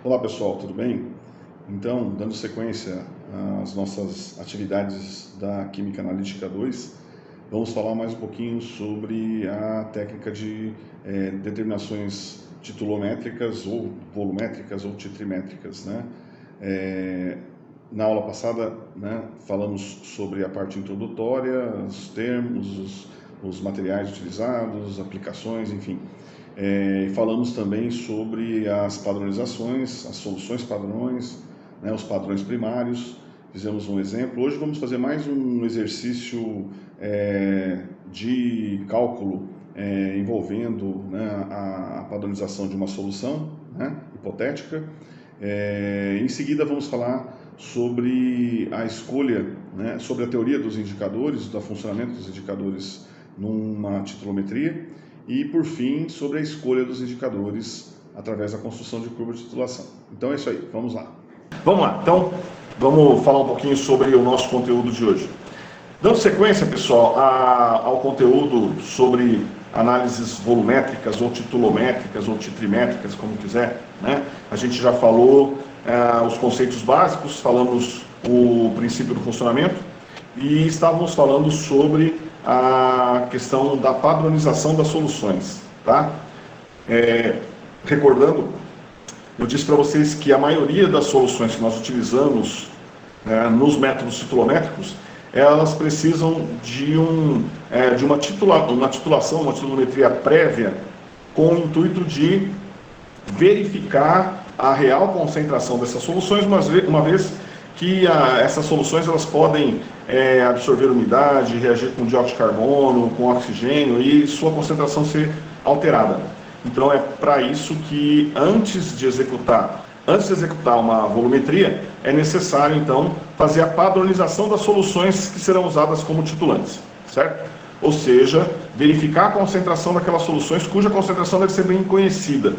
Olá pessoal, tudo bem? Então, dando sequência às nossas atividades da Química Analítica 2, vamos falar mais um pouquinho sobre a técnica de determinações titulométricas ou volumétricas ou titrimétricas, né? Na aula passada, né, falamos sobre a parte introdutória, os termos, os materiais utilizados, aplicações, enfim. Falamos também sobre as padronizações, as soluções padrões, né, os padrões primários. Fizemos um exemplo. Hoje vamos fazer mais um exercício de cálculo envolvendo, né, a padronização de uma solução, né, hipotética. Em seguida vamos falar sobre a escolha, né, sobre a teoria dos indicadores, do funcionamento dos indicadores numa titulometria. E, por fim, sobre a escolha dos indicadores através da construção de curva de titulação. Então é isso aí, vamos lá. Vamos lá, então vamos falar um pouquinho sobre o nosso conteúdo de hoje. Dando sequência, pessoal, ao conteúdo sobre análises volumétricas ou titulométricas ou titrimétricas, como quiser, né? A gente já falou os conceitos básicos, falamos o princípio do funcionamento e estávamos falando sobre a questão da padronização das soluções, tá? Recordando, eu disse para vocês que a maioria das soluções que nós utilizamos nos métodos titulométricos, elas precisam de uma titulação, uma titulometria prévia, com o intuito de verificar a real concentração dessas soluções, uma vez que essas soluções elas podem absorver umidade, reagir com dióxido de carbono, com oxigênio e sua concentração ser alterada. Então é para isso que antes de executar uma volumetria, é necessário então fazer a padronização das soluções que serão usadas como titulantes, certo? Ou seja, verificar a concentração daquelas soluções cuja concentração deve ser bem conhecida.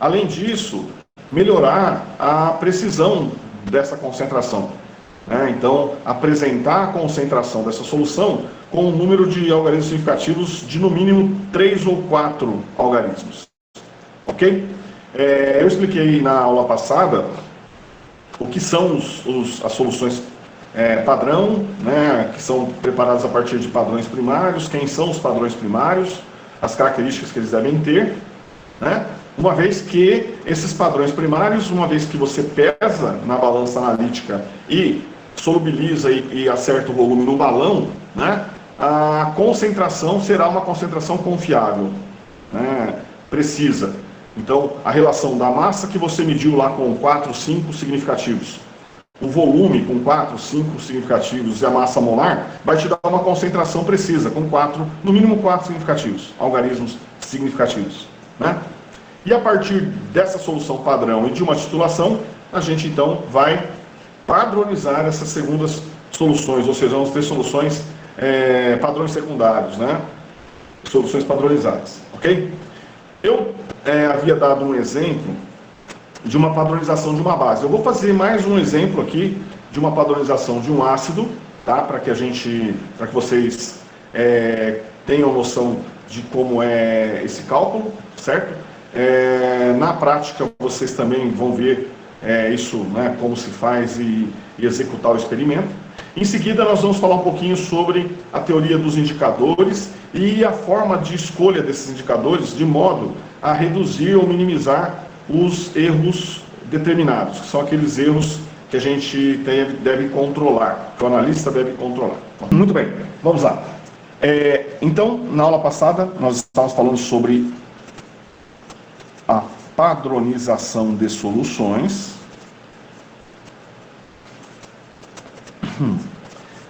Além disso, melhorar a precisão dessa concentração. Então, apresentar a concentração dessa solução com um número de algarismos significativos de no mínimo 3 ou 4 algarismos. Ok? Eu expliquei na aula passada o que são as soluções padrão, né, que são preparadas a partir de padrões primários, quem são os padrões primários, as características que eles devem ter, né? Uma vez que esses padrões primários, uma vez que você pesa na balança analítica e solubiliza e acerta o volume no balão, né, a concentração será uma concentração confiável, né, precisa. Então, a relação da massa que você mediu lá com 4, 5 significativos, o volume com 4, 5 significativos e a massa molar, vai te dar uma concentração precisa, com no mínimo 4 significativos, algarismos significativos, né? E a partir dessa solução padrão e de uma titulação, a gente então vai padronizar essas segundas soluções, ou seja, vamos ter soluções padrões secundários, né? Soluções padronizadas, ok? Eu havia dado um exemplo de uma padronização de uma base. Eu vou fazer mais um exemplo aqui de uma padronização de um ácido, tá? Para que vocês tenham noção de como é esse cálculo, certo? Na prática, vocês também vão ver isso, né, como se faz e executar o experimento. Em seguida, nós vamos falar um pouquinho sobre a teoria dos indicadores e a forma de escolha desses indicadores, de modo a reduzir ou minimizar os erros determinados, que são aqueles erros que a gente deve controlar, que o analista deve controlar. Muito bem, vamos lá. Então, na aula passada, nós estávamos falando sobre a padronização de soluções,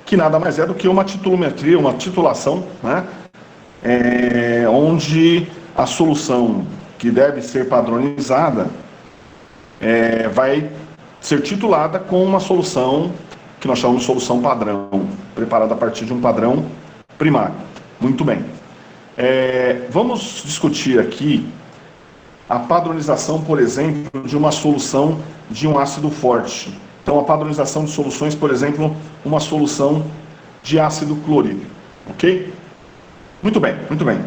que nada mais é do que uma titulometria, uma titulação, né? Onde a solução que deve ser padronizada vai ser titulada com uma solução que nós chamamos de solução padrão, preparada a partir de um padrão primário. Muito bem. Vamos discutir aqui a padronização, por exemplo, de uma solução de um ácido forte. Então, a padronização de soluções, por exemplo, uma solução de ácido clorídrico. Ok? Muito bem, muito bem.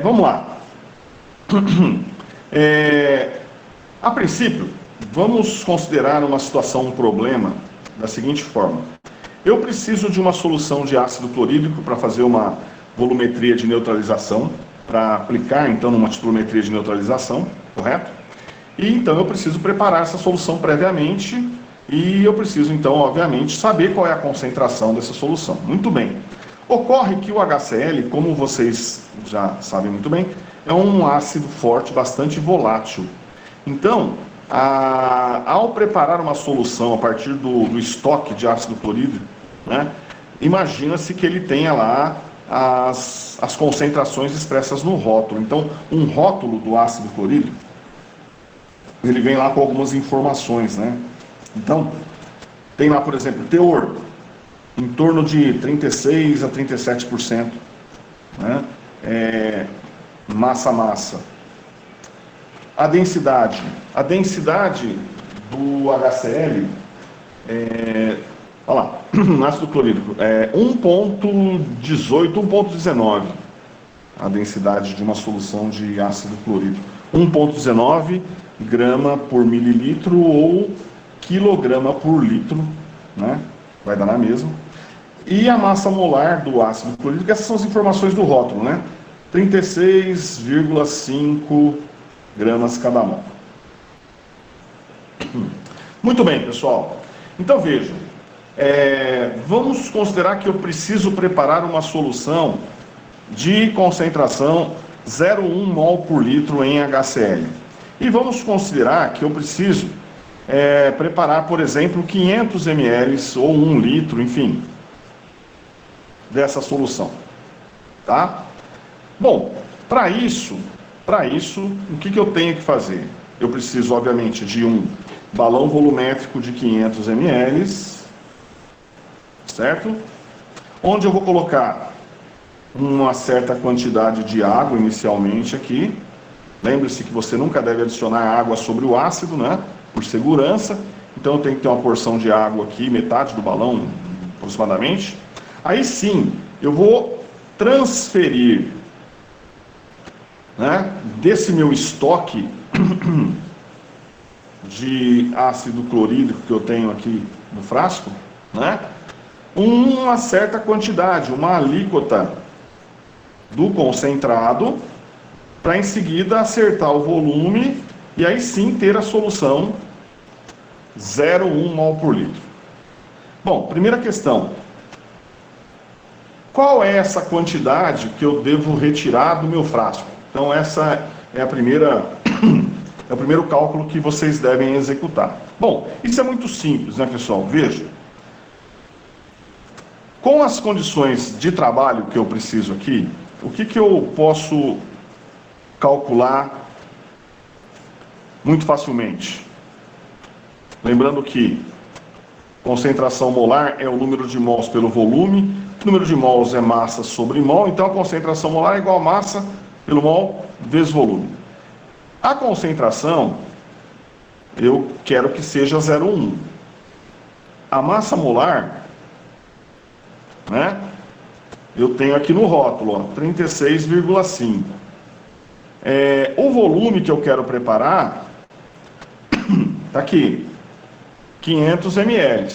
Vamos lá. A princípio, vamos considerar uma situação, um problema, da seguinte forma. Eu preciso de uma solução de ácido clorídrico para fazer uma volumetria de neutralização, para aplicar então numa titulometria de neutralização, correto? E então eu preciso preparar essa solução previamente e eu preciso então, obviamente, saber qual é a concentração dessa solução. Muito bem. Ocorre que o HCl, como vocês já sabem muito bem, é um ácido forte, bastante volátil. Então, ao preparar uma solução a partir do estoque de ácido clorídrico, né, imagina-se que ele tenha lá as concentrações expressas no rótulo. Então, um rótulo do ácido clorídrico, ele vem lá com algumas informações, né? Então, tem lá, por exemplo, teor, em torno de 36% a 37%, né? Massa. A densidade do HCl, olha lá, ácido clorídrico, 1,18, 1,19, a densidade de uma solução de ácido clorídrico. 1,19 grama por mililitro ou quilograma por litro, né? Vai dar na mesma. E a massa molar do ácido clorídrico, essas são as informações do rótulo, né? 36,5 gramas cada mol. Muito bem, pessoal. Então vejam, vamos considerar que eu preciso preparar uma solução de concentração 0,1 mol por litro em HCl. E vamos considerar que eu preciso preparar, por exemplo, 500 ml ou 1 litro, enfim, dessa solução. Tá? Bom, para isso, o que eu tenho que fazer? Eu preciso, obviamente, de um balão volumétrico de 500 ml, certo? Onde eu vou colocar uma certa quantidade de água inicialmente aqui. Lembre-se que você nunca deve adicionar água sobre o ácido, né? Por segurança. Então eu tenho que ter uma porção de água aqui, metade do balão aproximadamente. Aí sim, eu vou transferir, né, desse meu estoque de ácido clorídrico que eu tenho aqui no frasco, né, uma certa quantidade, uma alíquota do concentrado, para em seguida acertar o volume e aí sim ter a solução 0,1 mol por litro. Bom, primeira questão. Qual é essa quantidade que eu devo retirar do meu frasco? Então essa é o primeiro cálculo que vocês devem executar. Bom, isso é muito simples, né, pessoal? Veja. Com as condições de trabalho que eu preciso aqui, o que eu posso calcular muito facilmente? Lembrando que concentração molar é o número de mols pelo volume, o número de mols é massa sobre mol, então a concentração molar é igual a massa pelo mol vezes volume. A concentração, eu quero que seja 0,1. A massa molar, né, eu tenho aqui no rótulo, 36,5. O volume que eu quero preparar, está aqui, 500 ml.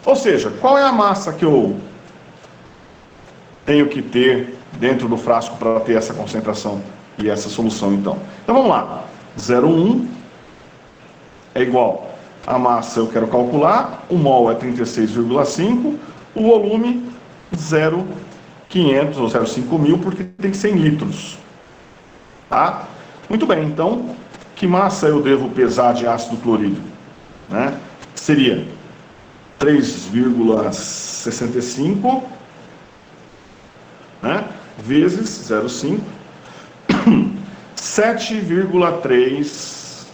Ou seja, qual é a massa que eu tenho que ter dentro do frasco para ter essa concentração e essa solução, então? Então vamos lá, 0,1 é igual a massa, eu quero calcular, o mol é 36,5, o volume 0,500 ou 0,5 mil, porque tem que ser em litros. Tá? Muito bem, então, que massa eu devo pesar de ácido clorídrico? Né? Seria 3,65, né, vezes 0,5, 7,3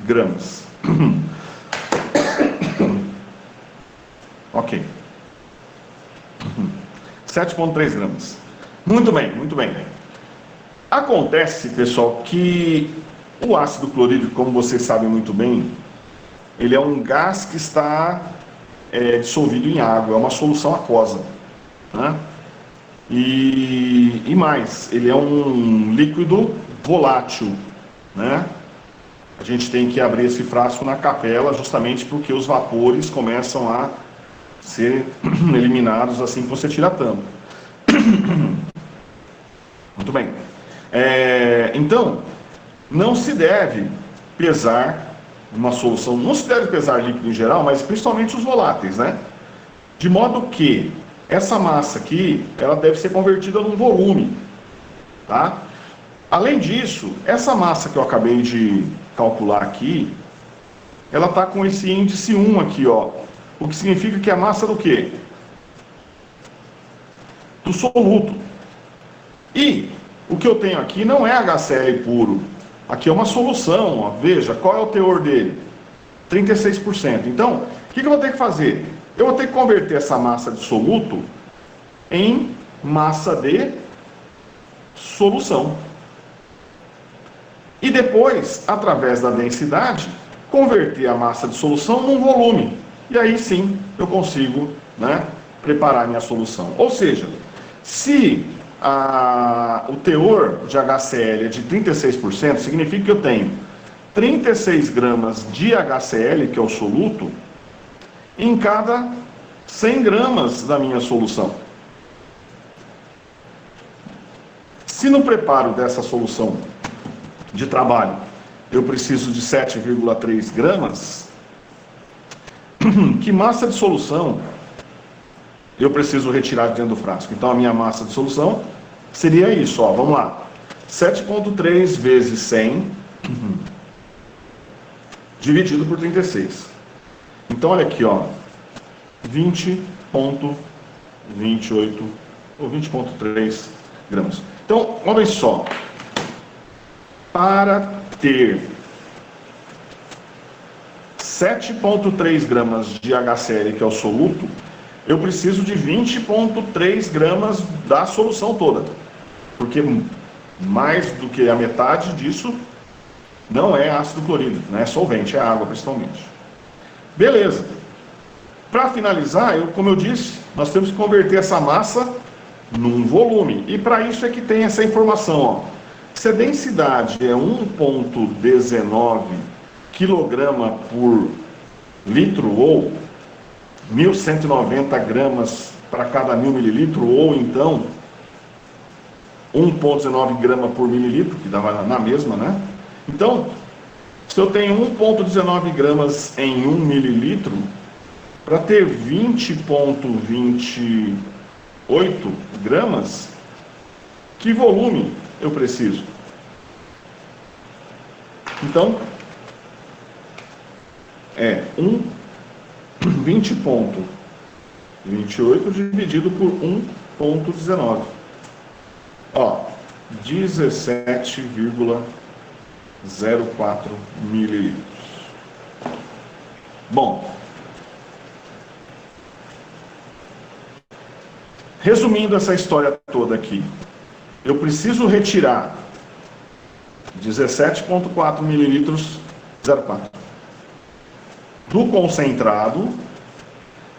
gramas. Ok. 7,3 gramas. Muito bem, muito bem. Acontece, pessoal, que o ácido clorídrico, como vocês sabem muito bem, ele é um gás que está dissolvido em água, é uma solução aquosa, né? E mais, ele é um líquido volátil, né? A gente tem que abrir esse frasco na capela justamente porque os vapores começam a ser eliminados assim que você tira a tampa. Muito bem. Então, não se deve pesar uma solução, não se deve pesar líquido em geral, mas principalmente os voláteis, né? De modo que essa massa aqui, ela deve ser convertida num volume, tá? Além disso, essa massa que eu acabei de calcular aqui, ela está com esse índice 1 aqui, ó. O que significa que é a massa do quê? Do soluto. E o que eu tenho aqui não é HCl puro. Aqui é uma solução, ó. Veja, qual é o teor dele? 36%. Então, o que eu vou ter que fazer? Eu vou ter que converter essa massa de soluto em massa de solução. E depois, através da densidade, converter a massa de solução num volume. E aí sim eu consigo, né, preparar minha solução. Ou seja, se o teor de HCl é de 36%, significa que eu tenho 36 gramas de HCl, que é o soluto, em cada 100 gramas da minha solução. Se no preparo dessa solução de trabalho eu preciso de 7,3 gramas, que massa de solução eu preciso retirar de dentro do frasco? Então a minha massa de solução seria isso, ó, vamos lá. 7,3 vezes 100 dividido por 36. Então olha aqui, ó, 20,28 ou 20,3 gramas. Então, olha só, para ter 7,3 gramas de HCl, que é o soluto, eu preciso de 20,3 gramas da solução toda. Porque mais do que a metade disso não é ácido clorídrico, não é solvente, é água principalmente. Beleza. Para finalizar, como eu disse, nós temos que converter essa massa num volume. E para isso é que tem essa informação, ó. Se a densidade é 1,19 kg por litro, ou 1.190 gramas para cada 1.000 mililitros, ou então 1,19 grama por mililitro, que dá na mesma, né? Então, se eu tenho 1,19 gramas em 1 mililitro, para ter 20,28 gramas, que volume eu preciso? Então, é 20,28 dividido por 1,19. Ó, 17,04 mililitros. Bom, resumindo essa história toda aqui, eu preciso retirar 17,4 mililitros 0,4 do concentrado,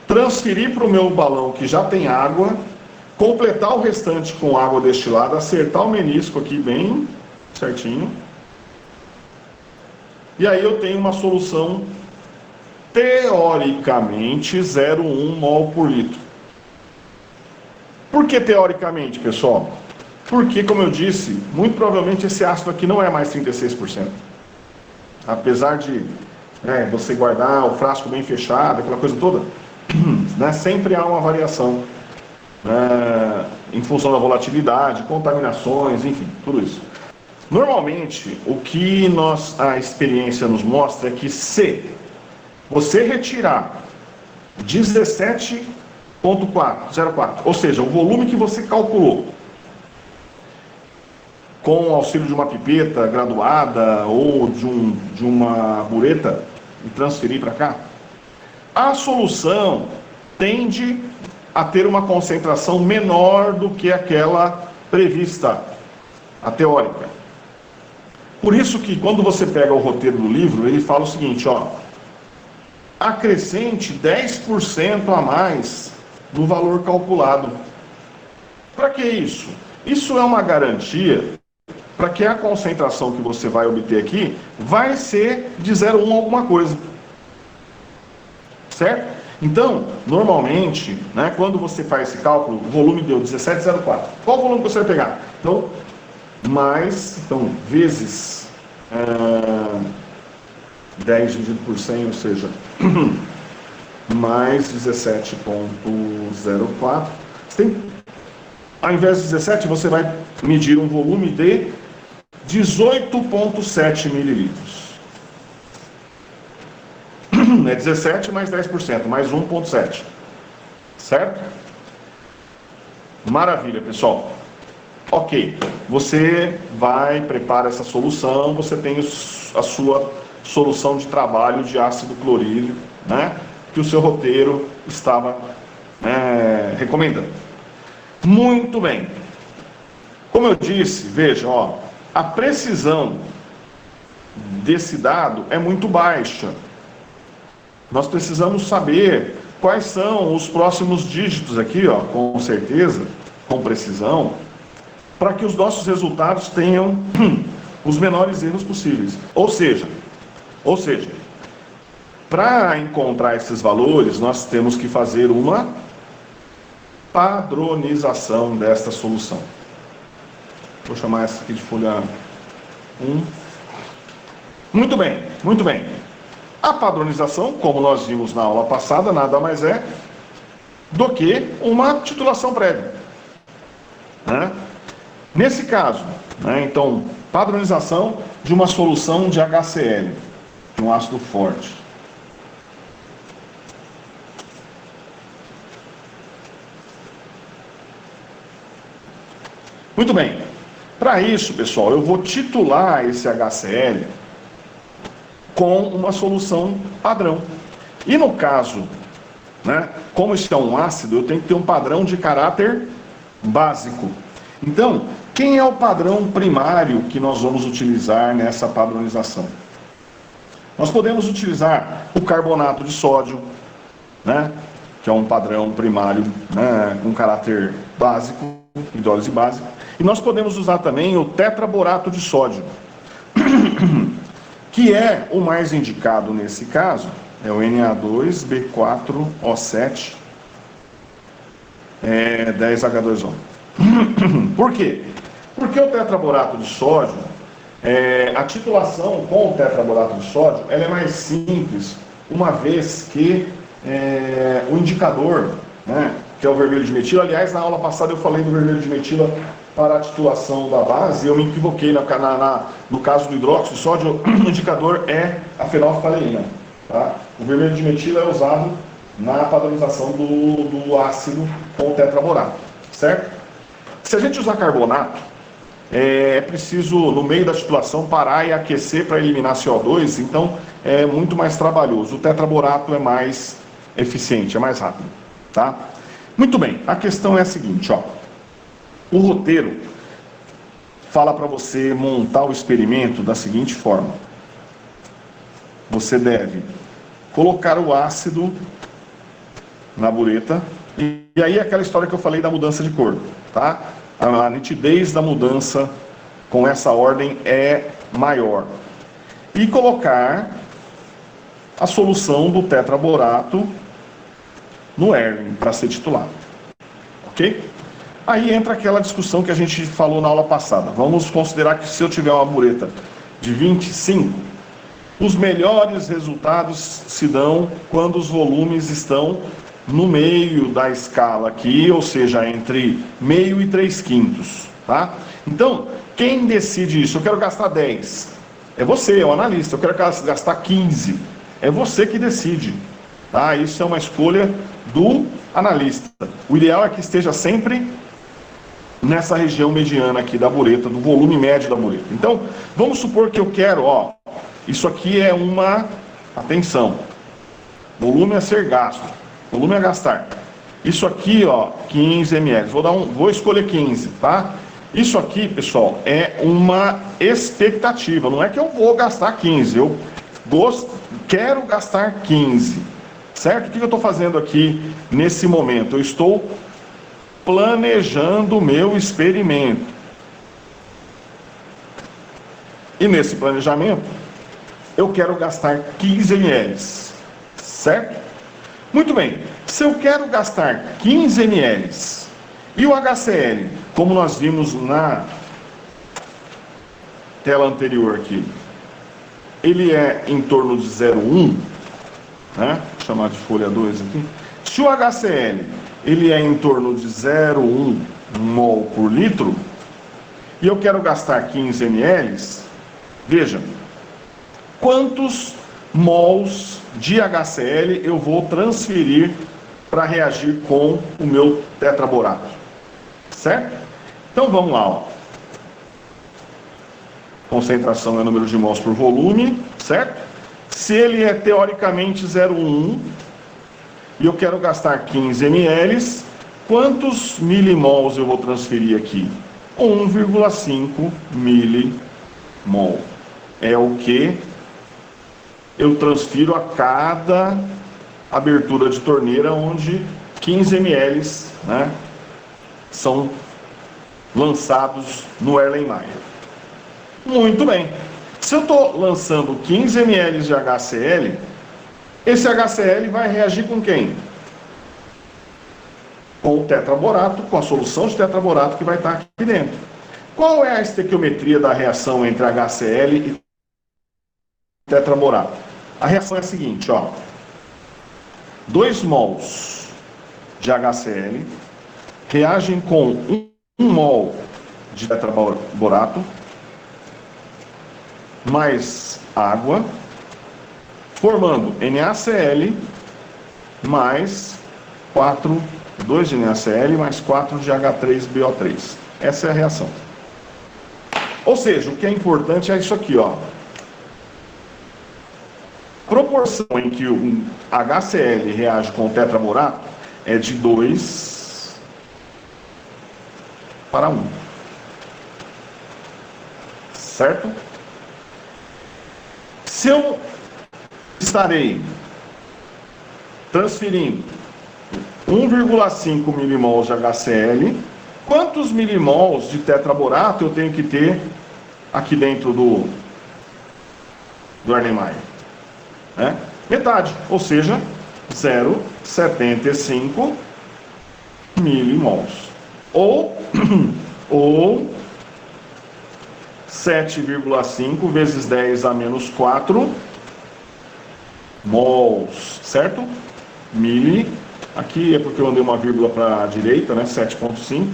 transferir para o meu balão que já tem água, completar o restante com água destilada, acertar o menisco aqui bem certinho, e aí eu tenho uma solução teoricamente 0,1 mol por litro. Por que teoricamente, pessoal? Porque, como eu disse, muito provavelmente esse ácido aqui não é mais 36%. Apesar de você guardar o frasco bem fechado, aquela coisa toda, né, sempre há uma variação em função da volatilidade, contaminações, enfim, tudo isso. Normalmente, o que a experiência nos mostra é que se você retirar 17,04, ou seja, o volume que você calculou, com o auxílio de uma pipeta graduada ou de uma bureta e transferir para cá, a solução tende a ter uma concentração menor do que aquela prevista, a teórica. Por isso que quando você pega o roteiro do livro, ele fala o seguinte, ó, acrescente 10% a mais no valor calculado. Para que isso? Isso é uma garantia para que a concentração que você vai obter aqui vai ser de 0,1 alguma coisa. Certo? Então, normalmente, né, quando você faz esse cálculo, o volume deu 17,04. Qual o volume que você vai pegar? Então, vezes 10 dividido por 100, ou seja, mais 17,04. Ao invés de 17, você vai medir um volume de 18,7 mililitros. É 17 mais 10%, mais 1,7. Certo? Maravilha, pessoal. Ok, você prepara essa solução, você tem a sua solução de trabalho de ácido clorídrico, né, que o seu roteiro estava recomendando. Muito bem. Como eu disse, veja, ó, a precisão desse dado é muito baixa. Nós precisamos saber quais são os próximos dígitos aqui, ó, com certeza, com precisão, para que os nossos resultados tenham os menores erros possíveis. Ou seja, para encontrar esses valores, nós temos que fazer uma padronização desta solução. Vou chamar essa aqui de folha 1. Muito bem, muito bem. A padronização, como nós vimos na aula passada, nada mais é do que uma titulação prévia. Né? Nesse caso, então, padronização de uma solução de HCl, de um ácido forte. Muito bem. Para isso, pessoal, eu vou titular esse HCl com uma solução padrão. E no caso, né, como isso é um ácido, eu tenho que ter um padrão de caráter básico. Então, quem é o padrão primário que nós vamos utilizar nessa padronização? Nós podemos utilizar o carbonato de sódio, né, que é um padrão primário, né, com caráter básico, hidrólise básica. E nós podemos usar também o tetraborato de sódio, que é o mais indicado nesse caso, é o Na2B4O7 10H2O. Por quê? Porque o tetraborato de sódio, a titulação com o tetraborato de sódio, ela é mais simples, uma vez que o indicador, né, que é o vermelho de metila, aliás, na aula passada eu falei do vermelho de metila para a titulação da base, eu me equivoquei no caso do hidróxido de sódio, o indicador é a fenolftaleína. Tá? O vermelho de metila é usado na padronização do ácido com o tetraborato, certo? Se a gente usar carbonato, é preciso, no meio da titulação, parar e aquecer para eliminar CO2, então é muito mais trabalhoso. O tetraborato é mais eficiente, é mais rápido. Tá? Muito bem, a questão é a seguinte, ó. O roteiro fala para você montar o experimento da seguinte forma. Você deve colocar o ácido na bureta, e aí aquela história que eu falei da mudança de cor, tá? A nitidez da mudança com essa ordem é maior. E colocar a solução do tetraborato no Erwin para ser titulado. Ok? Aí entra aquela discussão que a gente falou na aula passada. Vamos considerar que se eu tiver uma bureta de 25, os melhores resultados se dão quando os volumes estão no meio da escala aqui, ou seja, entre meio e 3/5. Tá? Então, quem decide isso? Eu quero gastar 10. É você, é o analista. Eu quero gastar 15. É você que decide. Tá? Isso é uma escolha do analista. O ideal é que esteja sempre nessa região mediana aqui da bureta, do volume médio da bureta. Então, vamos supor que eu quero, ó, isso aqui é uma, atenção, volume a ser gasto, volume a gastar. Isso aqui, ó, 15 ml, vou escolher 15, tá? Isso aqui, pessoal, é uma expectativa, não é que eu vou gastar 15, eu quero gastar 15, certo? O que eu estou fazendo aqui nesse momento? Eu estou planejando o meu experimento. E nesse planejamento, eu quero gastar 15 ml, certo? Muito bem, se eu quero gastar 15 ml e o HCl, como nós vimos na tela anterior aqui, ele é em torno de 0,1, né? Vou chamar de folha 2 aqui. Se o HCl ele é em torno de 0,1 mol por litro, e eu quero gastar 15 ml, veja, quantos mols de HCl eu vou transferir para reagir com o meu tetraborato, certo? Então vamos lá, ó. Concentração é número de mols por volume, certo? Se ele é teoricamente 0,1 e eu quero gastar 15 ml, quantos milimols eu vou transferir aqui? 1,5 milimol. É o que eu transfiro a cada abertura de torneira, onde 15 ml, né, são lançados no Erlenmeyer. Muito bem. Se eu estou lançando 15 ml de HCl, esse HCl vai reagir com quem? Com o tetraborato, com a solução de tetraborato que vai estar aqui dentro. Qual é a estequiometria da reação entre HCl e tetraborato? A reação é a seguinte, ó. 2 mols de HCl reagem com 1 mol de tetraborato mais água, formando NaCl mais 2 de NaCl mais 4 de H3BO3. Essa é a reação. Ou seja, o que é importante é isso aqui, ó. A proporção em que o HCl reage com o tetraborato é de 2 para 1. Certo? Se eu estarei transferindo 1,5 milimols de HCl, quantos milimols de tetraborato eu tenho que ter aqui dentro do Erlenmeyer? Né? Metade, ou seja, 0,75 milimols. Ou 7,5 vezes 10 a menos 4 mols, certo? Mili, aqui é porque eu andei uma vírgula para a direita, né? 7,5.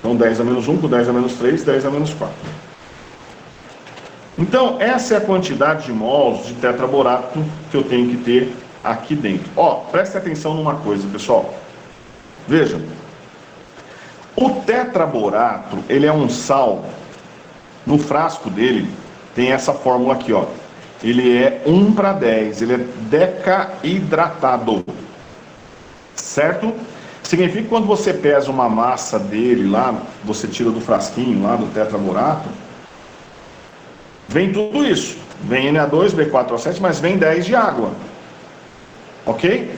Então 10 a menos 1 com 10 a menos 3, 10 a menos 4. Então, essa é a quantidade de mols de tetraborato que eu tenho que ter aqui dentro. Ó, preste atenção numa coisa, pessoal. Veja. O tetraborato, ele é um sal. No frasco dele, tem essa fórmula aqui, ó. Ele é 1:10, ele é decaidratado. Certo? Significa que quando você pesa uma massa dele lá, você tira do frasquinho lá do tetraborato, vem tudo isso. Vem Na2, B4O7, mas vem 10 de água. Ok?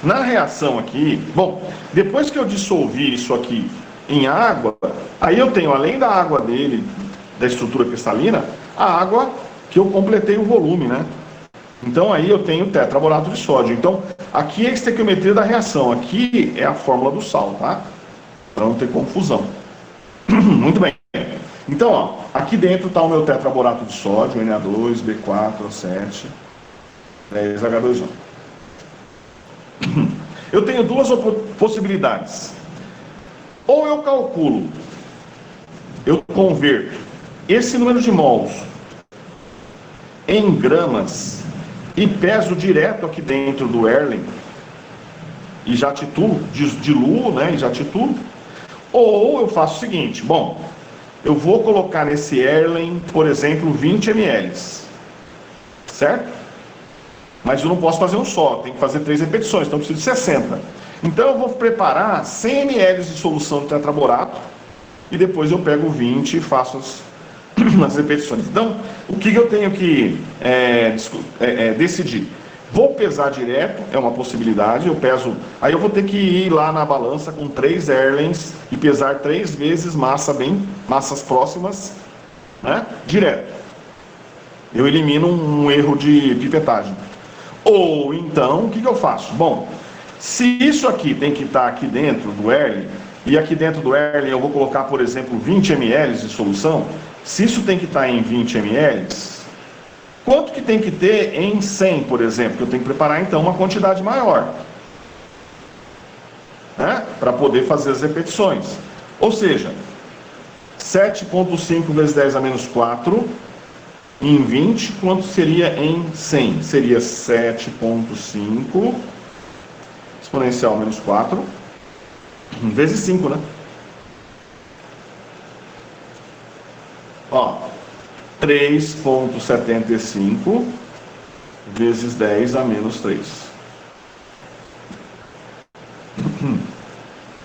Na reação aqui, bom, depois que eu dissolvi isso aqui em água, aí eu tenho, além da água dele, da estrutura cristalina, a água que eu completei o volume, né? Então aí eu tenho tetraborato de sódio. Então, aqui é a estequiometria da reação. Aqui é a fórmula do sal, tá? Para não ter confusão. Muito bem. Então, ó, aqui dentro está o meu tetraborato de sódio, Na2, B4O7, 10H2O. Eu tenho duas possibilidades. Ou eu calculo, eu converto esse número de mols em gramas e peso direto aqui dentro do Erlen e já titulo, diluo, né, e já titulo. Ou eu faço o seguinte, bom, eu vou colocar nesse Erlen, por exemplo, 20 ml, certo? Mas eu não posso fazer um só, tem que fazer 3 repetições, então eu preciso de 60. Então eu vou preparar 100 ml de solução de tetraborato e depois eu pego 20 e faço as repetições. Então, o que eu tenho que decidir? Vou pesar direto, é uma possibilidade, eu peso, aí eu vou ter que ir lá na balança com 3 Erlens e pesar 3 vezes massas próximas né? Direto. Eu elimino um erro de pipetagem. Ou então, o que eu faço? Bom, se isso aqui tem que estar aqui dentro do Erlen, e aqui dentro do Erlen eu vou colocar, por exemplo, 20 ml de solução, se isso tem que estar em 20 ml, quanto que tem que ter em 100, por exemplo? Eu tenho que preparar, então, uma quantidade maior, né? Para poder fazer as repetições. Ou seja, 7,5 vezes 10 a menos 4, em 20, quanto seria em 100? Seria 7,5 exponencial menos 4, vezes 5, né? Ó, 3,75 vezes 10 a menos 3.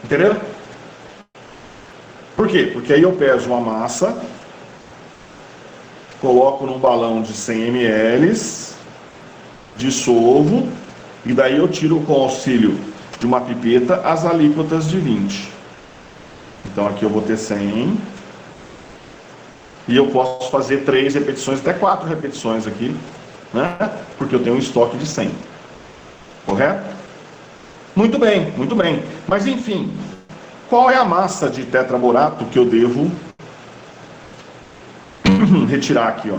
Entenderam? Por quê? Porque aí eu peso uma massa, coloco num balão de 100 ml, dissolvo, e daí eu tiro com o auxílio de uma pipeta as alíquotas de 20. Então aqui eu vou ter 100, e eu posso fazer 3 repetições, até 4 repetições aqui, né? Porque eu tenho um estoque de 100. Correto? Muito bem, muito bem. Mas enfim, qual é a massa de tetraborato que eu devo retirar aqui, ó?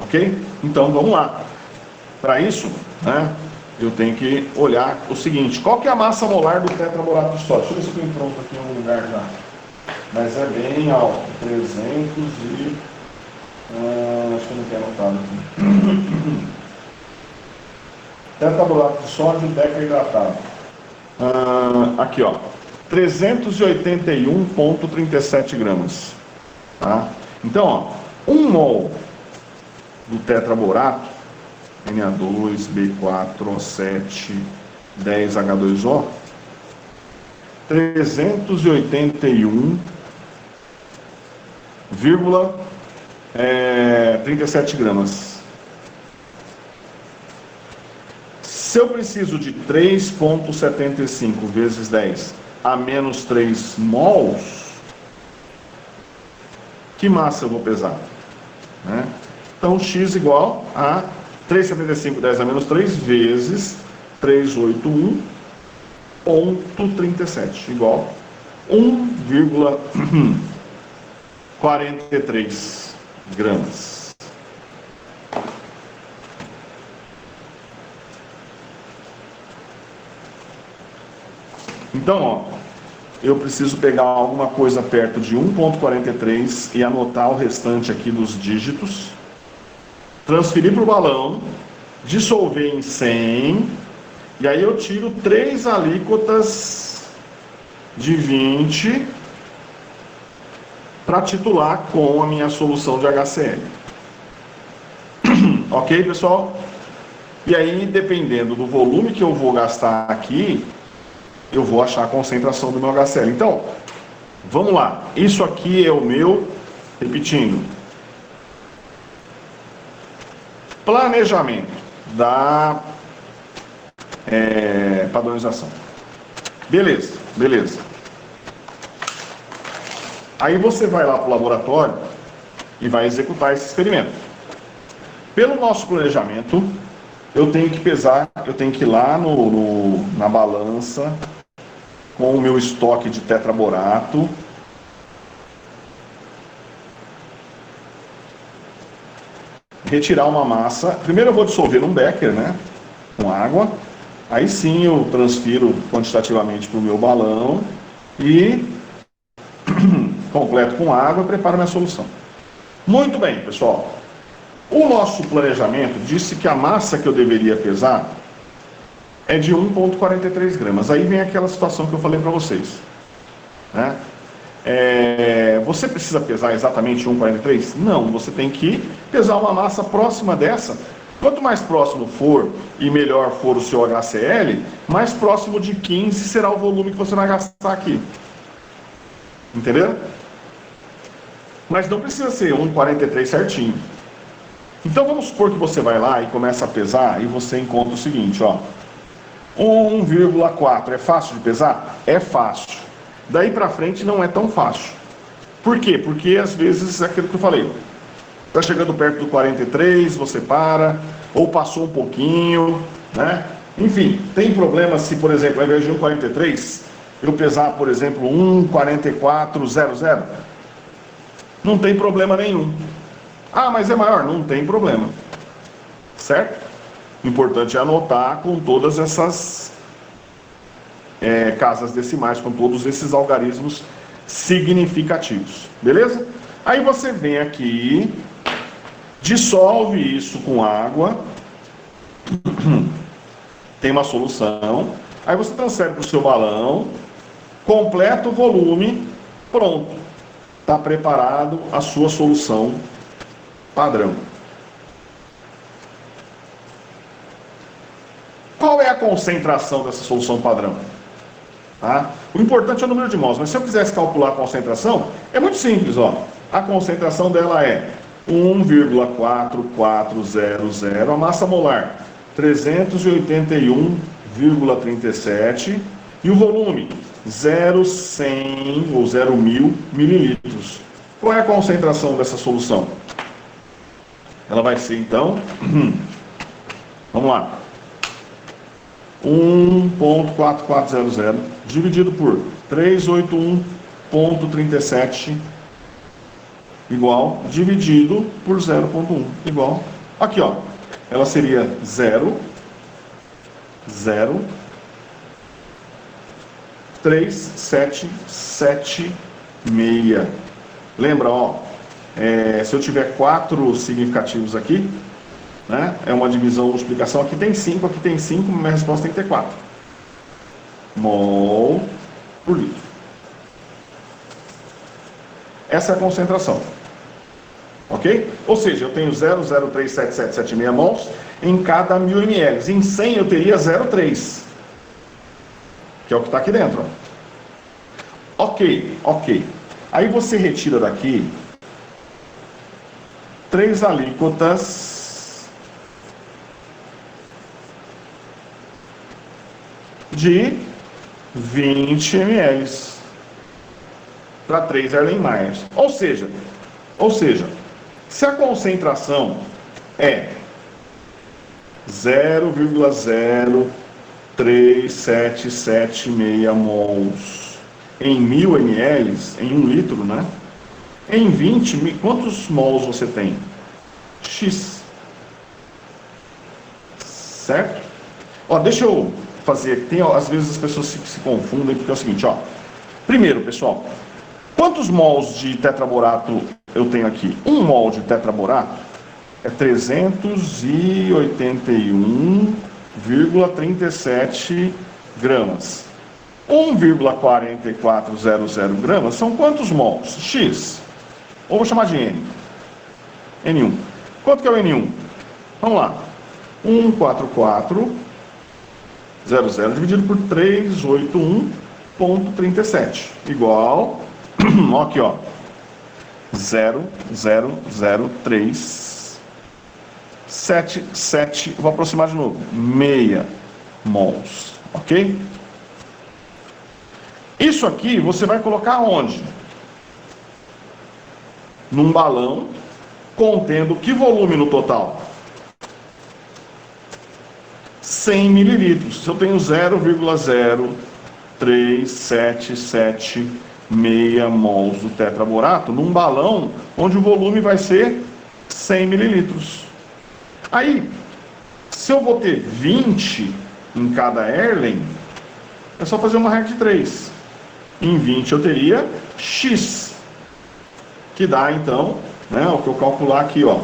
Ok? Então vamos lá. Para isso, né, eu tenho que olhar o seguinte: qual que é a massa molar do tetraborato de sódio? Deixa eu ver se eu tenho pronto aqui em algum lugar já. Mas é bem alto, 300 e... acho que eu não tenho anotado aqui. Tetraborato de sódio decahidratado. Aqui, ó. 381,37 gramas. Tá? Então, ó, 1 mol do tetraborato, Na2B4O7 10H2O, 381,37 gramas. Se eu preciso de 3,75 vezes 10 a menos 3 mols, que massa eu vou pesar? Né? Então, x igual a 3,75 10 a menos 3 vezes 381,37, igual 1,43 gramas. Então, ó, eu preciso pegar alguma coisa perto de 1,43 e anotar o restante aqui dos dígitos, transferir para o balão, dissolver em 100, e aí eu tiro 3 alíquotas de 20 para titular com a minha solução de HCl. Ok, pessoal? E aí, dependendo do volume que eu vou gastar aqui, eu vou achar a concentração do meu HCl. Então, vamos lá. Isso aqui é o meu, repetindo, planejamento da padronização. Beleza, beleza. Aí você vai lá para o laboratório e vai executar esse experimento. Pelo nosso planejamento, eu tenho que pesar, eu tenho que ir lá na balança com o meu estoque de tetraborato, retirar uma massa. Primeiro eu vou dissolver num becker, né, com água. Aí sim eu transfiro quantitativamente para o meu balão e completo com água e preparo minha solução. Muito bem, pessoal. O nosso planejamento disse que a massa que eu deveria pesar é de 1,43 gramas. Aí vem aquela situação que eu falei para vocês, né? Você precisa pesar exatamente 1,43? Não, você tem que pesar uma massa próxima dessa. Quanto mais próximo for e melhor for o seu HCl, mais próximo de 15 será o volume que você vai gastar aqui. Entenderam? Mas não precisa ser 1,43 certinho. Então vamos supor que você vai lá e começa a pesar e você encontra o seguinte, ó. 1,4 é fácil de pesar? É fácil. Daí para frente não é tão fácil. Por quê? Porque às vezes é aquilo que eu falei. Está chegando perto do 43, você para, ou passou um pouquinho, né? Enfim, tem problema se, por exemplo, ao invés de 1,43, eu pesar, por exemplo, 1,4400. Não tem problema nenhum. Ah, mas é maior? Não tem problema. Certo? O importante é anotar com todas essas casas decimais, com todos esses algarismos significativos. Beleza? Aí você vem aqui, dissolve isso com água, tem uma solução, aí você transfere para o seu balão, completa o volume, pronto. Está preparado a sua solução padrão. Qual é a concentração dessa solução padrão? Tá? O importante é o número de mols, mas se eu quisesse calcular a concentração, é muito simples, ó. A concentração dela é 1,4400, a massa molar 381,37 e o volume 0,100 ou 0.000 mililitros. Qual é a concentração dessa solução? Ela vai ser então, vamos lá, 1,4400 dividido por 381,37 igual, dividido por 0,1 igual, aqui ó, ela seria 0,03776. Lembra, ó, se eu tiver 4 significativos aqui, né, é uma divisão, multiplicação, aqui tem 5, minha resposta tem que ter 4. Mol por litro. Essa é a concentração. Ok? Ou seja, eu tenho 0,03776 mols em cada 1000 ml. Em 100 eu teria 0,3. Que é o que está aqui dentro. Ó. Ok. Aí você retira daqui 3 alíquotas de 20 ml para 3 Erlenmeyers. Ou seja, se a concentração é 0,03776 mols em 1000 ml, em 1 litro, né? Em 20, quantos mols você tem? X. Certo? Ó, deixa eu fazer, às vezes as pessoas se confundem, porque é o seguinte, ó. Primeiro, pessoal, quantos mols de tetraborato eu tenho aqui? 1 mol de tetraborato é 381,37 gramas. 1,4400 gramas são quantos mols? X. Ou vou chamar de N. N1. Quanto que é o N1? Vamos lá. 1,4400 dividido por 381,37 igual, aqui ó, 0,00377, vou aproximar de novo, meia mols, ok? Isso aqui você vai colocar onde? Num balão contendo que volume no total? 100 mililitros. Se eu tenho 0,03776 mols do tetraborato, num balão onde o volume vai ser 100 mililitros. Aí, se eu vou ter 20 em cada Erlen, é só fazer uma regra de 3. Em 20 eu teria X, que dá então, né, o que eu calcular aqui, ó,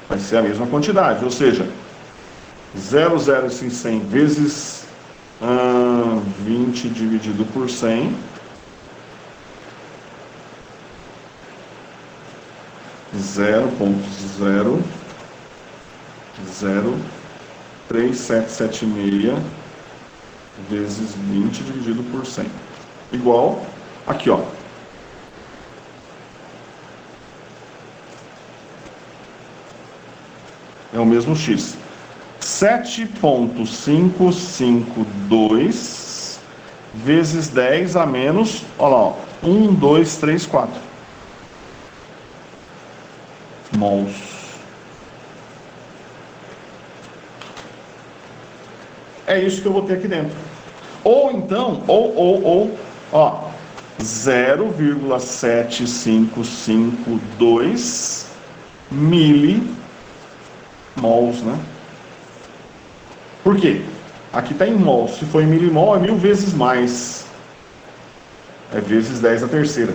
vai ser a mesma quantidade, ou seja, 0,100 vezes 20 dividido por 100, 0,03776 vezes 20 dividido por 100 igual, aqui ó, é o mesmo X, 7,552 vezes 10 a menos, olha lá, ó, 1, 2, 3, 4 mols. É isso que eu vou ter aqui dentro. Ou então, ó, 0,7552 milimols, né? Por quê? Aqui está em mol. Se for em milimol, é 1000 vezes mais. É vezes 10 a terceira.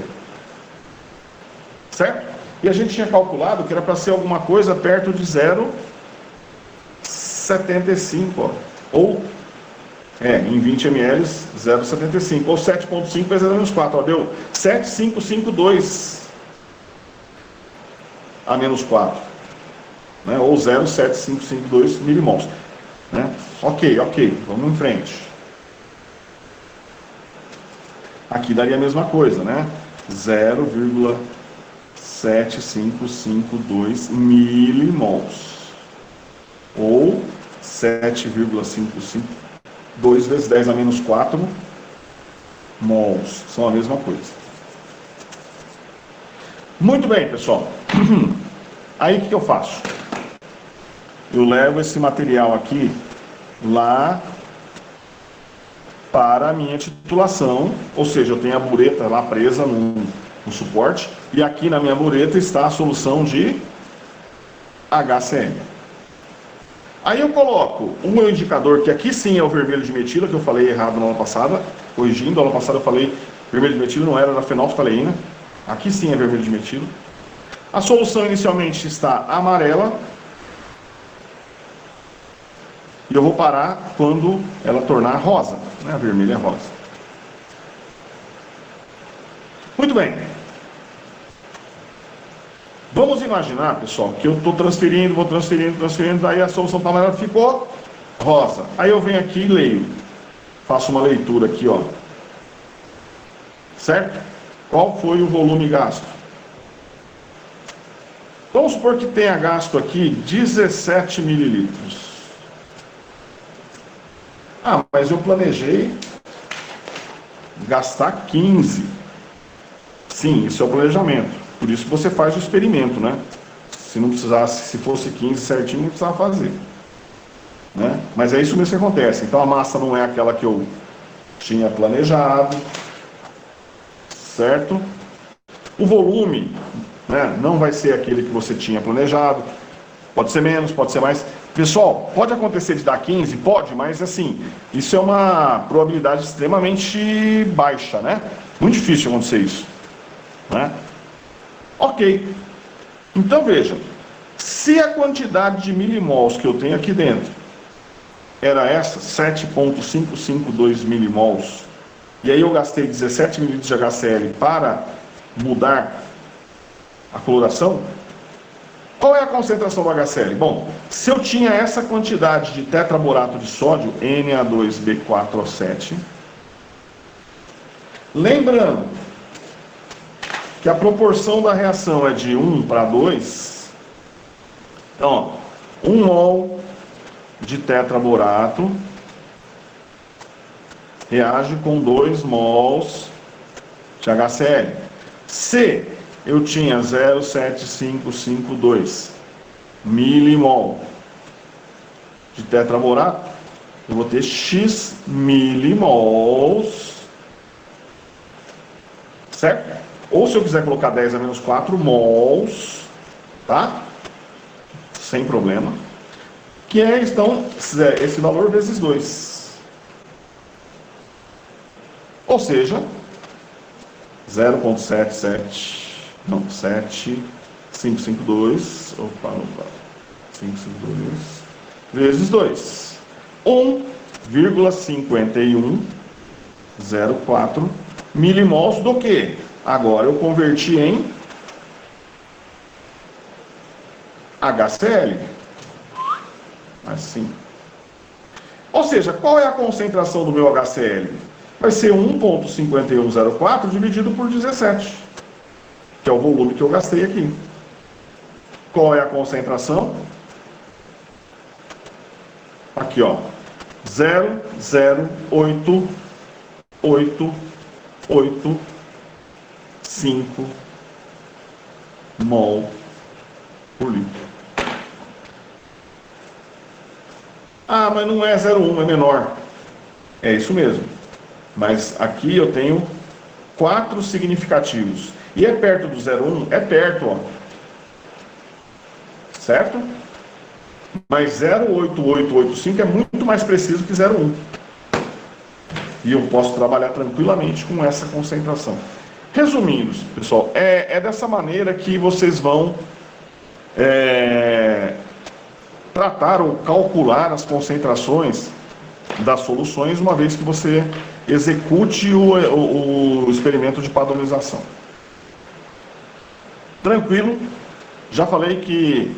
Certo? E a gente tinha calculado que era para ser alguma coisa perto de 0,75, ó. Ou, em 20 ml, 0,75. Ou 7,5 vezes menos 4, ó. Deu 7,552 a menos 4. Né? Ou 0,7552 milimols. Né? Ok, vamos em frente. Aqui daria a mesma coisa, né? 0,7552 milimols. Ou 7,552 vezes 10 a menos 4 mols. São a mesma coisa. Muito bem, pessoal. Aí o que eu faço? Eu levo esse material aqui lá para a minha titulação, ou seja, eu tenho a bureta lá presa no suporte, e aqui na minha bureta está a solução de HCl. Aí eu coloco o meu indicador, que aqui sim é o vermelho de metila, que eu falei errado na aula passada, corrigindo, na aula passada eu falei vermelho de metila, não era fenolftaleína, aqui sim é vermelho de metila. A solução inicialmente está amarela, e eu vou parar quando ela tornar rosa, né? A vermelha é rosa. Muito bem. Vamos imaginar, pessoal, que eu estou transferindo, vou transferindo, daí a solução para amarela ficou rosa. Aí eu venho aqui e leio. Faço uma leitura aqui, ó. Certo? Qual foi o volume gasto? Vamos supor que tenha gasto aqui 17 mililitros. Ah, mas eu planejei gastar 15. Sim, isso é o planejamento. Por isso você faz o experimento, né? Se não precisasse, se fosse 15 certinho, não precisava fazer. Né? Mas é isso mesmo que acontece. Então a massa não é aquela que eu tinha planejado. Certo? O volume, né, não vai ser aquele que você tinha planejado. Pode ser menos, pode ser mais. Pessoal, pode acontecer de dar 15? Pode, mas assim, isso é uma probabilidade extremamente baixa, né? Muito difícil acontecer isso. Né? Ok. Então veja, se a quantidade de milimols que eu tenho aqui dentro era essa, 7,552 milimols, e aí eu gastei 17 ml de HCl para mudar a coloração, qual é a concentração do HCl? Bom, se eu tinha essa quantidade de tetraborato de sódio, Na2B4O7, lembrando que a proporção da reação é de 1 para 2, então, 1 mol de tetraborato reage com 2 mols de HCl. Se eu tinha 0,7552 milimol de tetraborato, eu vou ter X milimols, certo? Ou se eu quiser colocar 10 a menos 4 mols, tá? Sem problema. Que é, então, esse valor vezes 2. Ou seja, 7,552, 552, vezes 2. 1,5104 milimols do que? Agora eu converti em HCl. Assim. Ou seja, qual é a concentração do meu HCl? Vai ser 1,5104 dividido por 17, que é o volume que eu gastei aqui. Qual é a concentração? Aqui, ó, 0,08 0,885 mol por litro. Ah, mas não é 0,1, é menor. É isso mesmo. Mas aqui eu tenho 4 significativos. E é perto do 0,1? É perto, ó. Certo? Mas 0,8885 é muito mais preciso que 0,1. E eu posso trabalhar tranquilamente com essa concentração. Resumindo, pessoal, é dessa maneira que vocês vão tratar ou calcular as concentrações das soluções, uma vez que você execute o experimento de padronização. Tranquilo? Já falei que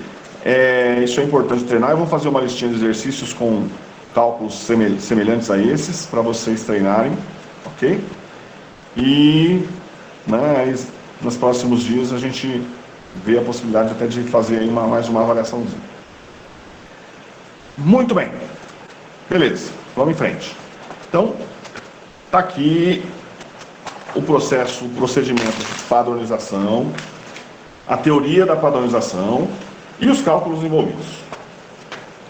isso é importante treinar. Eu vou fazer uma listinha de exercícios com cálculos semelhantes a esses, para vocês treinarem, ok? E nos próximos dias a gente vê a possibilidade até de fazer aí mais uma avaliaçãozinha. Muito bem. Beleza, vamos em frente. Então, está aqui o procedimento de padronização, a teoria da padronização e os cálculos envolvidos.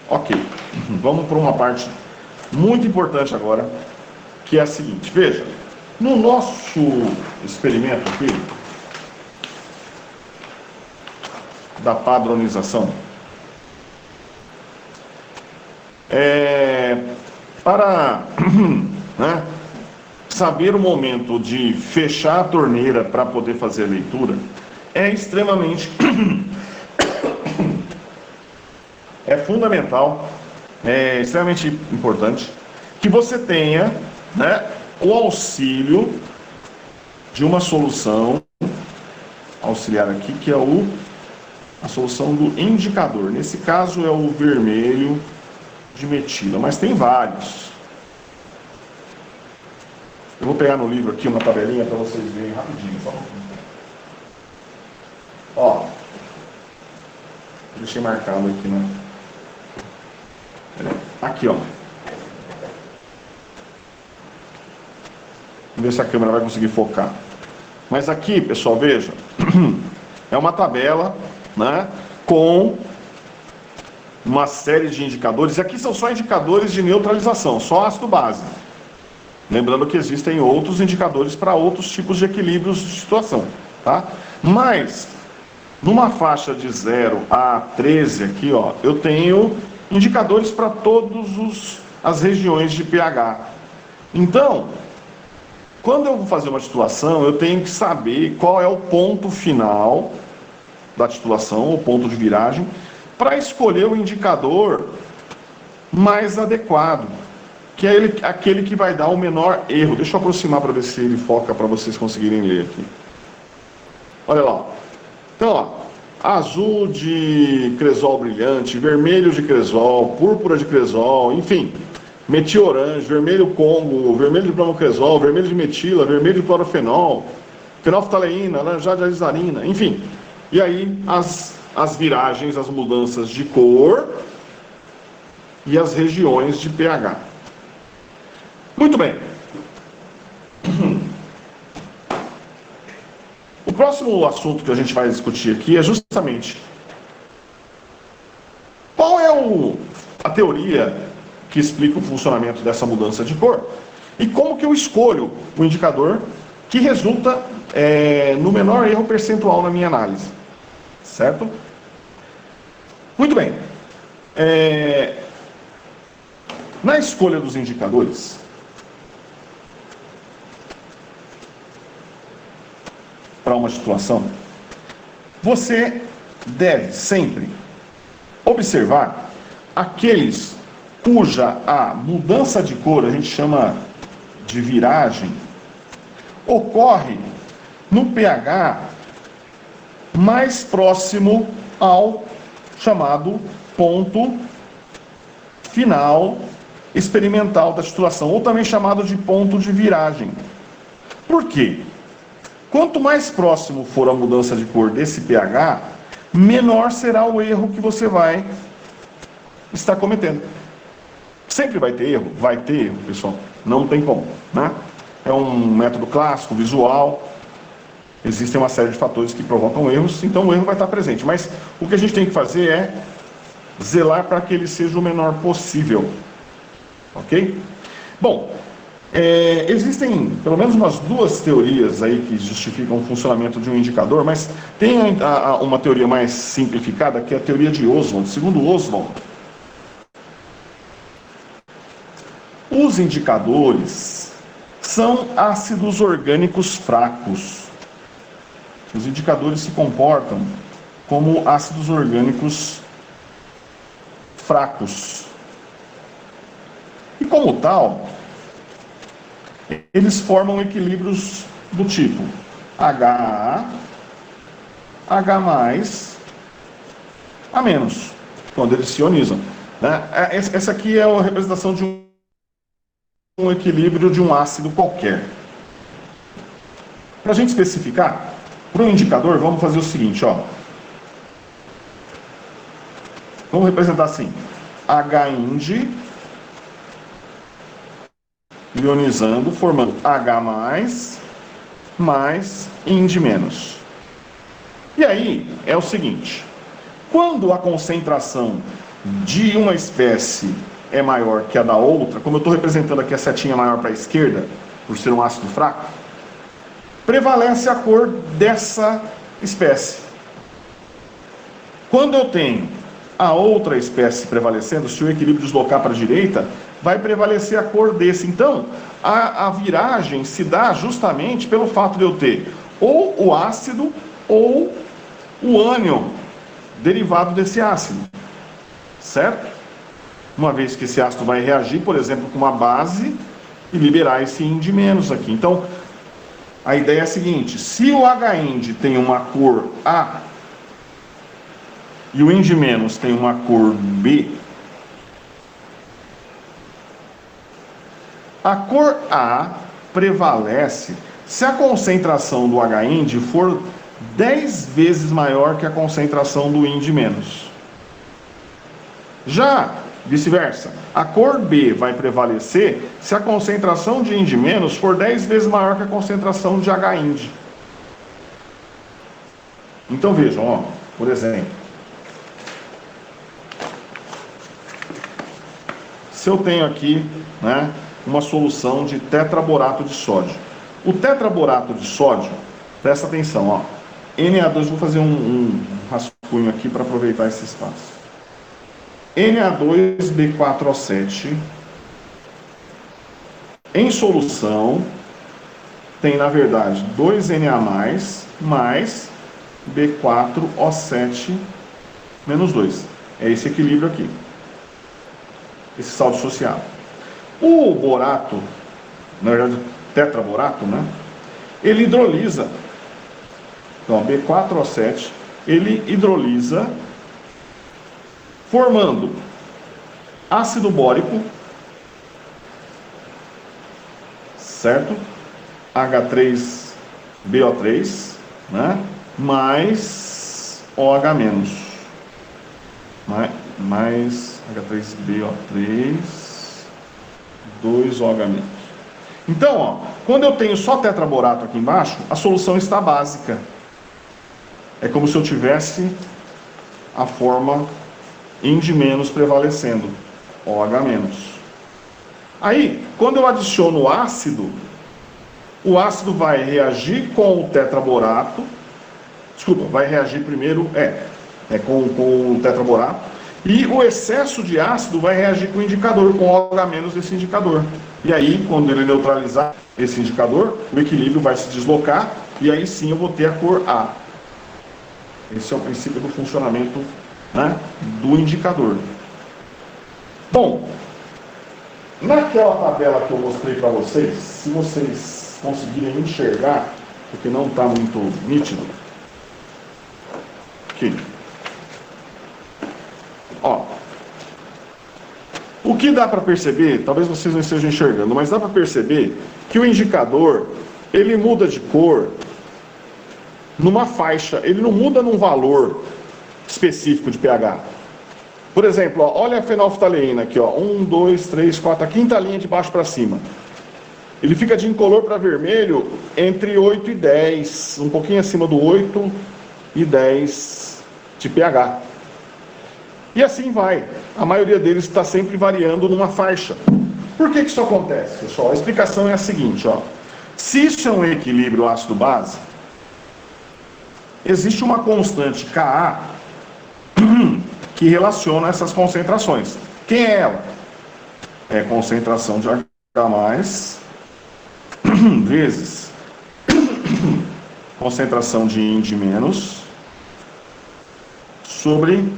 Ok, vamos para uma parte muito importante agora, que é a seguinte. Veja, no nosso experimento aqui da padronização, para saber o momento de fechar a torneira para poder fazer a leitura, é extremamente fundamental, é extremamente importante que você tenha o auxílio de uma solução auxiliar aqui, que é a solução do indicador. Nesse caso é o vermelho de metila, mas tem vários. Eu vou pegar no livro aqui uma tabelinha para vocês verem rapidinho. Ó, deixei marcado aqui, né? Aqui, ó. Vamos ver se a câmera vai conseguir focar. Mas aqui, pessoal, veja, é uma tabela, com uma série de indicadores. Aqui são só indicadores de neutralização, só ácido base. Lembrando que existem outros indicadores para outros tipos de equilíbrios de situação, tá? Mas, numa faixa de 0 a 13 aqui, ó, eu tenho indicadores para todas as regiões de pH. Então, quando eu vou fazer uma titulação, eu tenho que saber qual é o ponto final da titulação, o ponto de viragem, para escolher o indicador mais adequado, que é aquele que vai dar o menor erro. Deixa eu aproximar para ver se ele foca para vocês conseguirem ler aqui. Olha lá. Então, ó, azul de cresol brilhante, vermelho de cresol, púrpura de cresol, enfim, metil-orange, vermelho combo, vermelho de bromocresol, vermelho de metila, vermelho de clorofenol, fenolftaleína, laranjada de alizarina, enfim. E aí as viragens, as mudanças de cor e as regiões de pH. Muito bem. O próximo assunto que a gente vai discutir aqui é justamente qual é a teoria que explica o funcionamento dessa mudança de cor e como que eu escolho o indicador que resulta no menor erro percentual na minha análise. Certo? Muito bem. Na escolha dos indicadores, para uma situação, você deve sempre observar aqueles cuja a mudança de cor, a gente chama de viragem, ocorre no pH mais próximo ao chamado ponto final experimental da titulação, ou também chamado de ponto de viragem. Por quê? Quanto mais próximo for a mudança de cor desse pH, menor será o erro que você vai estar cometendo. Sempre vai ter erro? Vai ter erro, pessoal. Não tem como, é um método clássico, visual. Existem uma série de fatores que provocam erros, então o erro vai estar presente. Mas o que a gente tem que fazer é zelar para que ele seja o menor possível. Ok? Bom, existem pelo menos umas duas teorias aí que justificam o funcionamento de um indicador, mas tem uma teoria mais simplificada, que é a teoria de Ostwald. Segundo Ostwald, os indicadores são ácidos orgânicos fracos. Os indicadores se comportam como ácidos orgânicos fracos. E como tal, eles formam equilíbrios do tipo HA, H+, A-, quando eles se ionizam. Né? Essa aqui é a representação de um equilíbrio de um ácido qualquer. Para a gente especificar, para o indicador, vamos fazer o seguinte, ó. Vamos representar assim, HIND ionizando, formando H+, mais IND-. E aí, é o seguinte, quando a concentração de uma espécie é maior que a da outra, como eu estou representando aqui a setinha maior para a esquerda, por ser um ácido fraco, prevalece a cor dessa espécie. Quando eu tenho a outra espécie prevalecendo, se o equilíbrio deslocar para a direita, vai prevalecer a cor desse. Então, a viragem se dá justamente pelo fato de eu ter ou o ácido ou o ânion derivado desse ácido, certo? Uma vez que esse ácido vai reagir, por exemplo, com uma base e liberar esse IND- aqui. Então, a ideia é a seguinte, se o HIND tem uma cor A e o IND- tem uma cor B, a cor A prevalece se a concentração do HIND for 10 vezes maior que a concentração do IND-. Já, vice-versa, a cor B vai prevalecer se a concentração de IND- for 10 vezes maior que a concentração de HIND. Então vejam, ó, por exemplo, se eu tenho aqui, né, uma solução de tetraborato de sódio. O tetraborato de sódio, presta atenção, ó, Na2, vou fazer um rascunho aqui para aproveitar esse espaço. Na2B4O7, em solução, tem na verdade 2Na+, mais B4O7 menos 2. É esse equilíbrio aqui. Esse sal dissociado. O borato, na verdade, tetraborato, né? Ele hidrolisa. Então, B4O7, ele hidrolisa formando ácido bórico, certo? H3BO3, né? Mais OH-, mais H3BO3, 2OH-. Então, ó, quando eu tenho só tetraborato aqui embaixo, a solução está básica. É como se eu tivesse a forma IND- prevalecendo, OH-. Aí, quando eu adiciono o ácido vai reagir com o tetraborato, vai reagir primeiro, com o tetraborato, e o excesso de ácido vai reagir com o indicador, com o OH- desse indicador. E aí, quando ele neutralizar esse indicador, o equilíbrio vai se deslocar, e aí sim eu vou ter a cor A. Esse é o princípio do funcionamento, né, do indicador. Bom, naquela tabela que eu mostrei para vocês, se vocês conseguirem enxergar, porque não está muito nítido, aqui. Ó, o que dá para perceber, talvez vocês não estejam enxergando, mas dá para perceber que o indicador, ele muda de cor numa faixa, ele não muda num valor específico de pH. Por exemplo, ó, olha a fenolftaleína aqui, ó, 1, 2, 3, 4, a quinta linha de baixo para cima. Ele fica de incolor para vermelho entre 8 e 10, um pouquinho acima do 8 e 10 de pH. E assim vai. A maioria deles está sempre variando numa faixa. Por que isso acontece, pessoal? A explicação é a seguinte, ó. Se isso é um equilíbrio ácido-base, existe uma constante Ka que relaciona essas concentrações. Quem é ela? É a concentração de H+, vezes concentração de Ind- sobre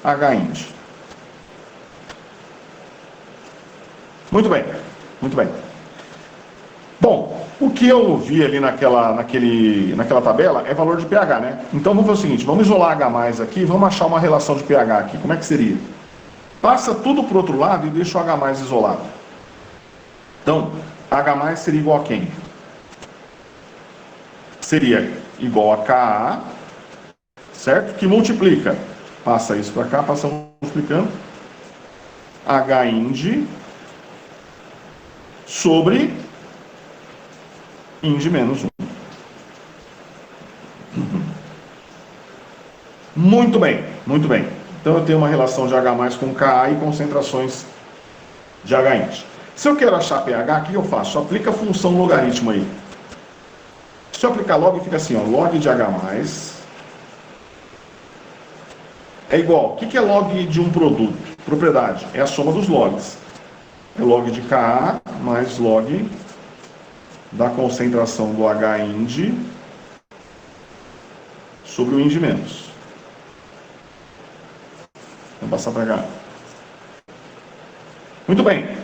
H-Ind. Muito bem, muito bem. Bom, o que eu vi ali naquela tabela é valor de pH, né? Então vamos fazer o seguinte, vamos isolar H+ aqui, vamos achar uma relação de pH aqui. Como é que seria? Passa tudo para o outro lado e deixa o H+ isolado. Então, H+ seria igual a quem? Seria igual a Ka, certo? Que multiplica. Passa isso para cá, passa multiplicando. H-Ind sobre Ind menos 1. Muito bem, muito bem. Então eu tenho uma relação de H+ com Ka e concentrações de H-Ind. Se eu quero achar pH, o que eu faço? Só aplica a função logaritmo aí. Se eu aplicar log, fica assim, ó, log de H+ é igual. O que é log de um produto? Propriedade. É a soma dos logs. É log de Ka mais log da concentração do H-Ind sobre o Ind-. Vou passar para cá. Muito bem.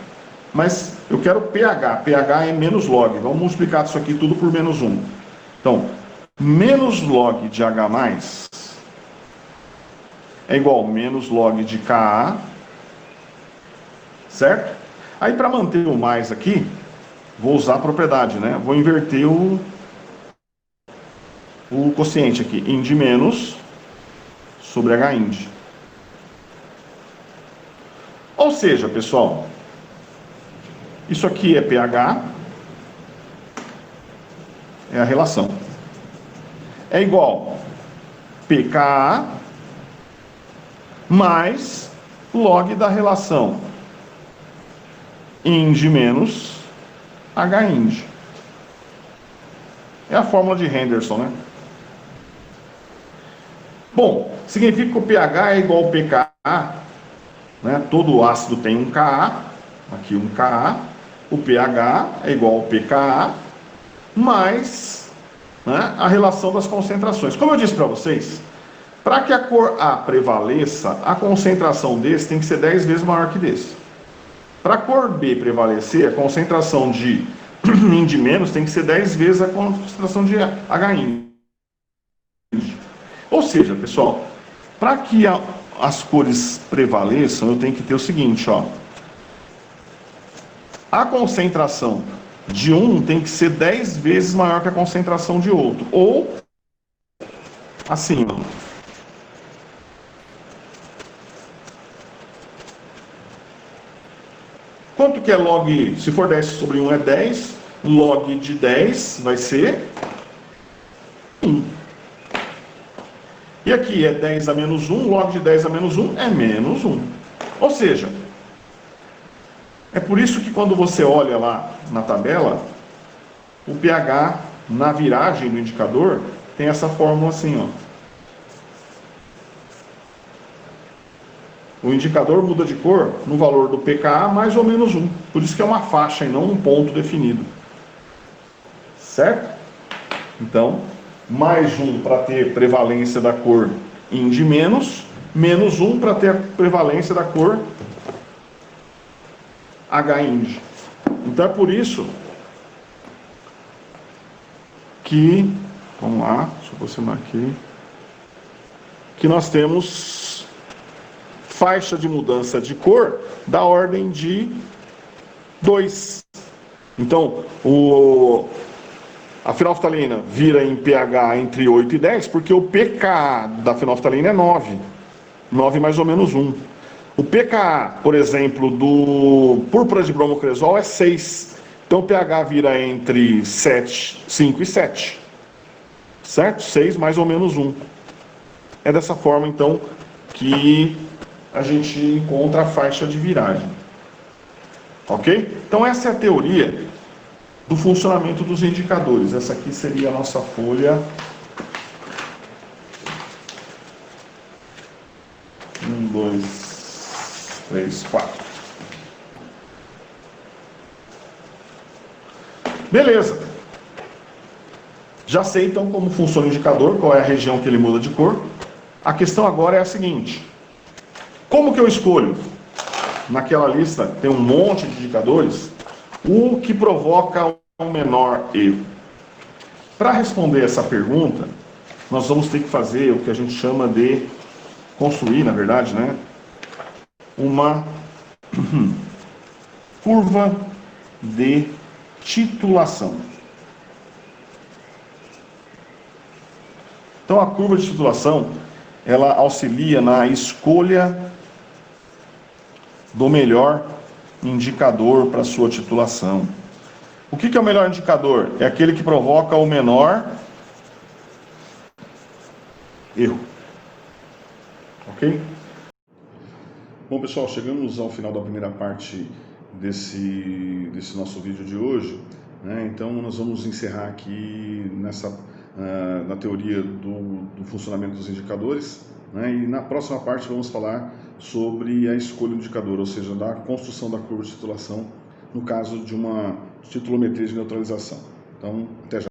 Mas eu quero pH. pH é menos log. Vamos multiplicar isso aqui tudo por menos 1. Então, menos log de H+ é igual a menos log de Ka, certo? Aí, para manter o mais aqui, vou usar a propriedade, né? Vou inverter o quociente aqui. Ind- sobre H-Ind. Ou seja, pessoal, isso aqui é pH, é a relação. É igual pKa mais log da relação Ind menos H-Ind. É a fórmula de Henderson, né? Bom, significa que o pH é igual ao pKa, né? Todo ácido tem um Ka, aqui um Ka. O pH é igual ao pKa mais, né, a relação das concentrações. Como eu disse para vocês, para que a cor A prevaleça, a concentração desse tem que ser 10 vezes maior que desse. Para a cor B prevalecer, a concentração de Ind- tem que ser 10 vezes a concentração de H-Ind. Ou seja, pessoal, para que as cores prevaleçam, eu tenho que ter o seguinte, ó. A concentração de um tem que ser 10 vezes maior que a concentração de outro. Ou, assim, ó. Quanto que é log, se for 10 sobre 1 é 10, log de 10 vai ser 1. E aqui é 10 a menos 1, log de 10 a menos 1 é menos 1. Ou seja, é por isso que quando você olha lá na tabela, o pH na viragem do indicador tem essa fórmula assim, ó. O indicador muda de cor no valor do pKa mais ou menos 1. Por isso que é uma faixa e não um ponto definido. Certo? Então, mais 1 para ter prevalência da cor Ind-, menos 1 para ter a prevalência da cor H-Ind. Então é por isso que, vamos lá, deixa eu aproximar aqui, que nós temos faixa de mudança de cor da ordem de 2. Então, a fenolftalina vira em pH entre 8 e 10, porque o pKa da fenolftalina é 9. 9 mais ou menos 1. O pKa, por exemplo, do púrpura de bromocresol é 6. Então o pH vira entre 5 e 7. Certo? 6 mais ou menos 1. É dessa forma, então, que a gente encontra a faixa de viragem. Ok? Então essa é a teoria do funcionamento dos indicadores. Essa aqui seria a nossa folha 1, 2, 3, 4. Beleza. Já sei então como funciona o indicador, qual é a região que ele muda de cor. A questão agora é a seguinte: como que eu escolho? Naquela lista tem um monte de indicadores, o que provoca um menor erro. Para responder essa pergunta, nós vamos ter que fazer o que a gente chama de construir, na verdade, né, uma curva de titulação. Então, a curva de titulação, ela auxilia na escolha do melhor indicador para a sua titulação. O que é o melhor indicador? É aquele que provoca o menor erro. Ok? Bom, pessoal, chegamos ao final da primeira parte desse nosso vídeo de hoje, né? Então nós vamos encerrar aqui na teoria do funcionamento dos indicadores, né? E na próxima parte vamos falar sobre a escolha do indicador, ou seja, da construção da curva de titulação, no caso de uma titulometria de neutralização. Então, até já.